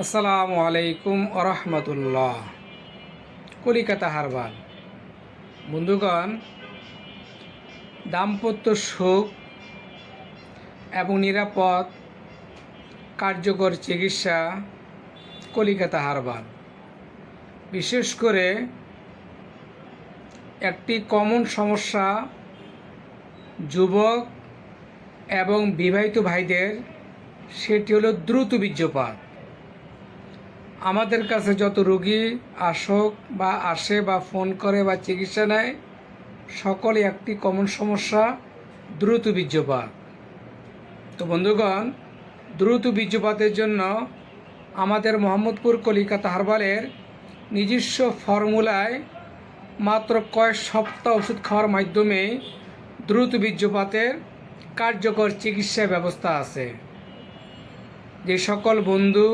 আসসালামু আলাইকুম আরহামতুল্লাহ। কলিকাতা হারবাল। বন্ধুগণ, দাম্পত্য সুখ এবং নিরাপদ কার্যকর চিকিৎসা কলিকাতা হারবাল। বিশেষ করে একটি কমন সমস্যা যুবক এবং বিবাহিত ভাইদের, সেটি হলো দ্রুত বীর্যপাত। আমাদের কাছে যত রোগী আসে বা ফোন করে বা চিকিৎসা নেয়, সকলে একটি কমন সমস্যা দ্রুত বীর্যপাত। তো বন্ধুগণ, দ্রুত বীর্যপাতের জন্য আমাদের মোহাম্মদপুর কলিকাতা হারবালের নিজস্ব ফর্মুলায় মাত্র কয়েক সপ্তাহ ওষুধ খাওয়ার মাধ্যমে দ্রুত বীর্যপাতের কার্যকর চিকিৎসা ব্যবস্থা আছে। যে সকল বন্ধু